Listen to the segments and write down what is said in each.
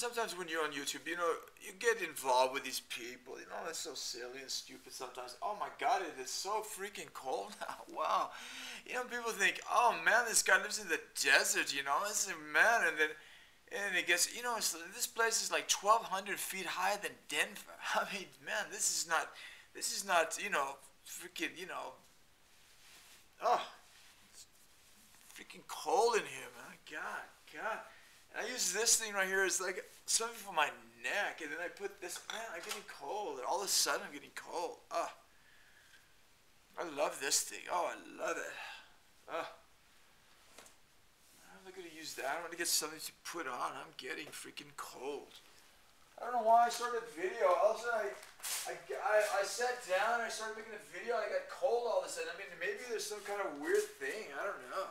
sometimes when you're on YouTube, you know, you get involved with these people. You know, it's so silly and stupid sometimes. Oh my God, it is so freaking cold now. Wow. You know, people think, oh man, this guy lives in the desert. You know, this is man, and it gets, you know, this place is like 1,200 feet higher than Denver. I mean, man, this is not, you know, freaking, you know, oh, it's freaking cold in here, man. God. And I use this thing right here as like something for my neck, and then I put this, man, I'm getting cold. And all of a sudden, I'm getting cold. Oh, I love this thing. Oh, I love it. Oh. I'm not going to use that. I'm going to get something to put on. I'm getting freaking cold. I don't know why I started a video. Also, I sat down and I started making a video and I got cold all of a sudden. I mean, maybe there's some kind of weird thing. I don't know.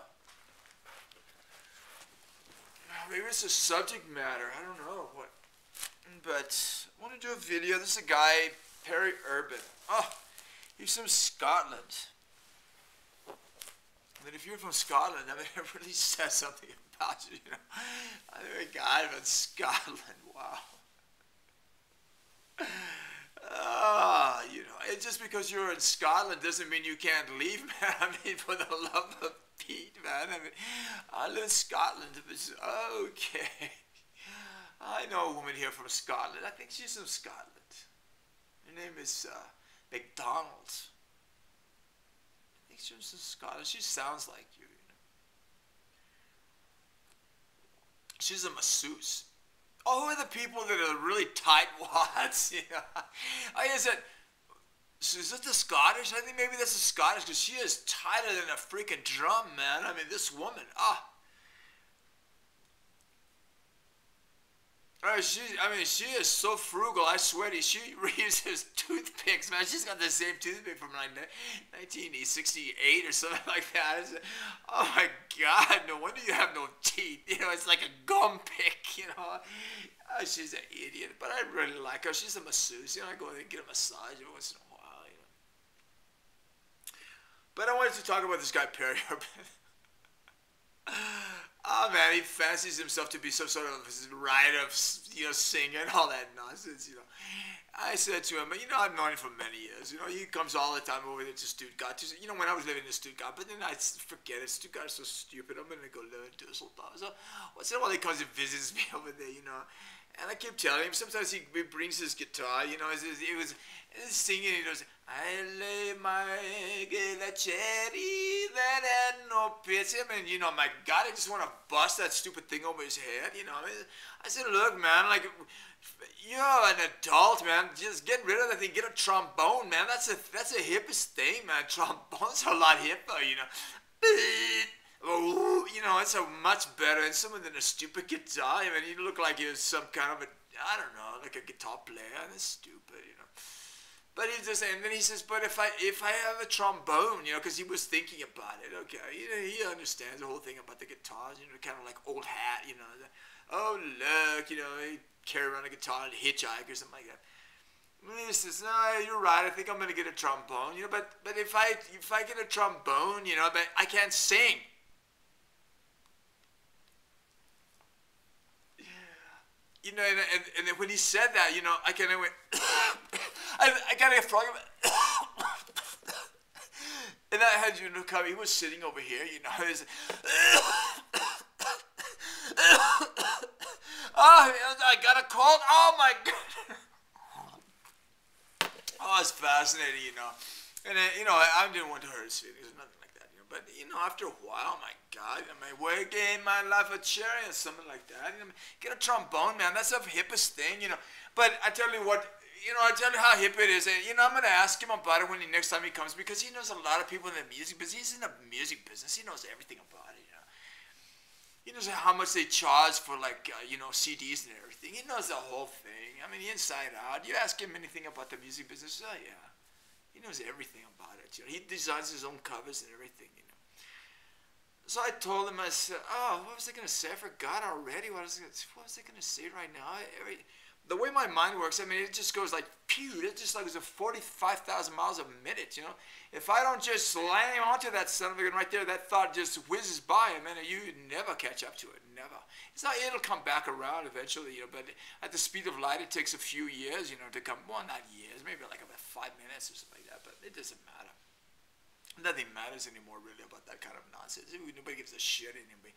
Maybe it's a subject matter. I don't know what. But I want to do a video. This is a guy, Peri Urban. Oh, he's from Scotland. I mean, if you're from Scotland, I mean, it really says something about you, you know. I mean, a guy from Scotland. Wow. You know, it's just because you're in Scotland doesn't mean you can't leave, man. I mean, for the love of Pete, man. I mean, I live in Scotland. It's okay. I know a woman here from Scotland. I think she's from Scotland. Her name is McDonald. I think she's from Scotland. She sounds like you, you know. She's a masseuse. Oh, who are the people that are really tight wads? You know? I said, so is that the Scottish? I think maybe that's the Scottish because she is tighter than a freaking drum, man. I mean, this woman, she is so frugal, I swear to you. She reuses toothpicks, man. She's got the same toothpick from like 1968 or something like that. Oh my God, no wonder you have no teeth. You know, it's like a gum pick, you know. She's an idiot, but I really like her. She's a masseuse. You know, I go in and get a massage every once in a while, you know. But I wanted to talk about this guy, Peri Urban. Oh man, he fancies himself to be some sort of writer, you know, singer and all that nonsense, you know. I said to him, you know, I've known him for many years. You know, he comes all the time over there to Stuttgart. You know, when I was living in Stuttgart, but then I forget it. Stuttgart is so stupid. I'm going to go learn Düsseldorf. So once in a while he comes and visits me over there, you know. And I keep telling him, sometimes he brings his guitar, you know, he was singing, he goes, I lay my cherry that had no pity. I mean, you know, my God, I just want to bust that stupid thing over his head, you know. I said, look, man, like, you're an adult, man. Just get rid of that thing. Get a trombone, man. That's the hippest thing, man. Trombones are a lot hipper, you know. Oh, you know, it's a much better instrument than a stupid guitar. I mean, you look like you're some kind of I don't know, like a guitar player. That's stupid, you know. But he just, and then he says, but if I have a trombone, you know, because he was thinking about it, okay, you know, he understands the whole thing about the guitars, you know, kind of like old hat, you know. Oh, look, you know, he carry around a guitar and hitchhike or something like that. And he says, no, you're right, I think I'm going to get a trombone, you know, but if I get a trombone, you know, but I can't sing. You know, and then when he said that, you know, I kind of went, I got a frog. And I had, you know, come, he was sitting over here, you know, he was, oh, I got a cold, oh my God. Oh, it's fascinating, you know. And then, you know, I didn't want to hurt his feelings or nothing like that, you know. But, you know, after a while, oh my God, I mean, where gain my life a cherry or something like that. You know, get a trombone, man. That's the hippest thing, you know. But I tell you what, you know, I tell you how hip it is. And, you know, I'm going to ask him about it when next time he comes because he knows a lot of people in the music business. He's in the music business. He knows everything about it, you know. He knows how much they charge for, like, you know, CDs and everything. He knows the whole thing. I mean, inside out. You ask him anything about the music business, oh, yeah. He knows everything about it. You know. He designs his own covers and everything, you know. So I told him, I said, oh, what was I going to say? I forgot already. What was I going to say right now? The way my mind works, I mean, it just goes like, phew, it's just like it's a 45,000 miles a minute, you know. If I don't just slam onto that son of a gun right there, that thought just whizzes by, and man, you never catch up to it, never. It's not, it'll come back around eventually, you know, but at the speed of light, it takes a few years, you know, to come, well, not years, maybe like about 5 minutes or something like that, but it doesn't matter. Nothing matters anymore, really, about that kind of nonsense. Nobody gives a shit anyway.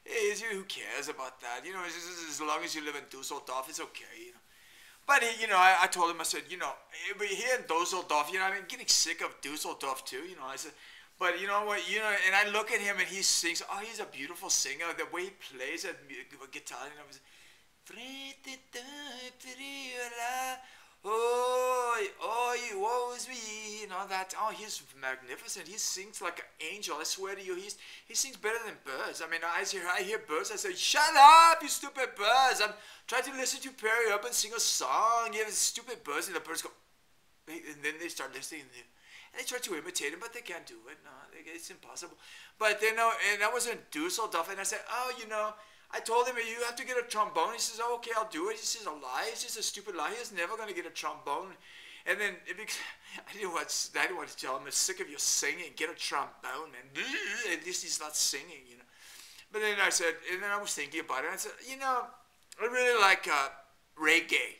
Hey, who cares about that? You know, as long as you live in Dusseldorf, it's okay, you know. But, you know, I told him, I said, you know, here in Dusseldorf, you know, I'm getting sick of Dusseldorf too, you know. I said, but you know what, you know, and I look at him and he sings, oh, he's a beautiful singer. The way he plays that guitar, you know, oh, woe's me, and all that. Oh, he's magnificent. He sings like an angel. I swear to you, he sings better than birds. I mean, I hear birds. I say, shut up, you stupid birds. I'm trying to listen to Peri Urban sing a song. You have stupid birds, and the birds go, and then they start listening. And they try to imitate him, but they can't do it. No, it's impossible. But they know, and I was in Dusseldorf, and I said, oh, you know, I told him, you have to get a trombone. He says, oh, okay, I'll do it. He says, a lie. It's just a stupid lie. He's never going to get a trombone. And then I didn't want to tell him, I'm sick of your singing. Get a trombone, man. At least he's not singing, you know. But then I said, and then I was thinking about it. And I said, you know, I really like reggae.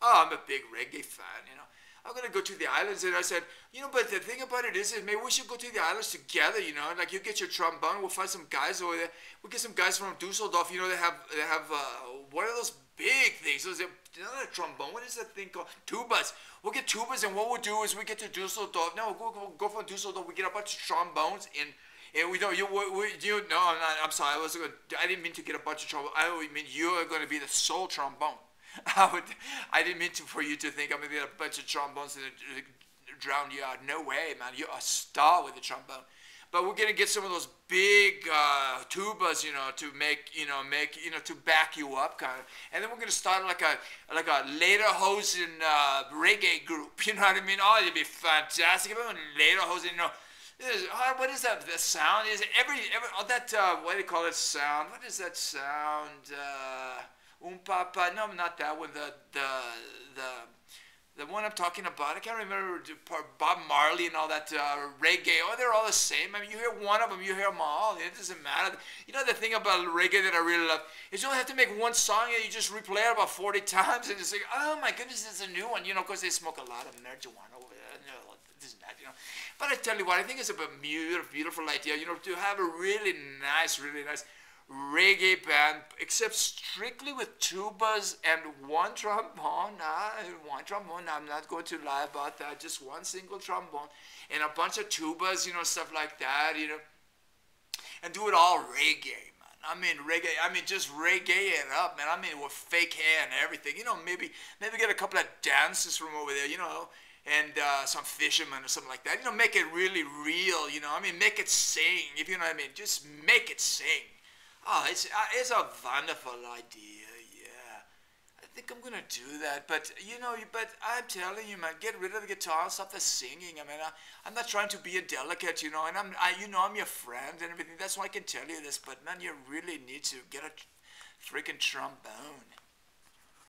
Oh, I'm a big reggae fan, you know. I'm going to go to the islands. And I said, you know, but the thing about it is maybe we should go to the islands together, you know. Like, you get your trombone. We'll find some guys over there. We'll get some guys from Dusseldorf. You know, they have what are those big things? Those, you know, a trombone. What is that thing called? Tubas. We'll get tubas, and what we'll do is we get to Dusseldorf. No, we'll go from Dusseldorf. We get a bunch of trombones, and we don't, no, I'm sorry. I didn't mean to get a bunch of trombones. I mean you're going to be the sole trombone. I didn't mean for you to think I'm going to get a bunch of trombones and drown you out. No way, man. You're a star with the trombone. But we're going to get some of those big tubas, you know, to back you up, kind of. And then we're going to start like a lederhosen reggae group. You know what I mean? Oh, it'd be fantastic. Everyone lederhosen, you know. What is that? The sound is what do you call it? Sound. What is that sound? Papa, no, not that one. The one I'm talking about. I can't remember. Bob Marley and all that reggae. Oh, they're all the same. I mean, you hear one of them, you hear them all. It doesn't matter. You know the thing about reggae that I really love is you don't have to make one song and you just replay it about 40 times and just say, oh my goodness, it's a new one. You know, because they smoke a lot of marijuana over there. You know, this and that. You know. But I tell you what, I think it's a beautiful idea. You know, to have a really nice reggae band, except strictly with tubas and one trombone. I'm not going to lie about that. Just one single trombone and a bunch of tubas, you know, stuff like that, you know, and do it all reggae, man. I mean reggae. I mean just reggae it up, man. I mean with fake hair and everything. You know, maybe get a couple of dances from over there, you know. And some fishermen or something like that. You know, make it really real, you know. I mean, make it sing, if you know what I mean. Just make it sing. Oh, it's a wonderful idea, yeah. I think I'm going to do that. But, you know, I'm telling you, man, get rid of the guitar, stop the singing. I mean, I'm not trying to be indelicate, you know. And I'm your friend and everything. That's why I can tell you this. But, man, you really need to get a freaking trombone.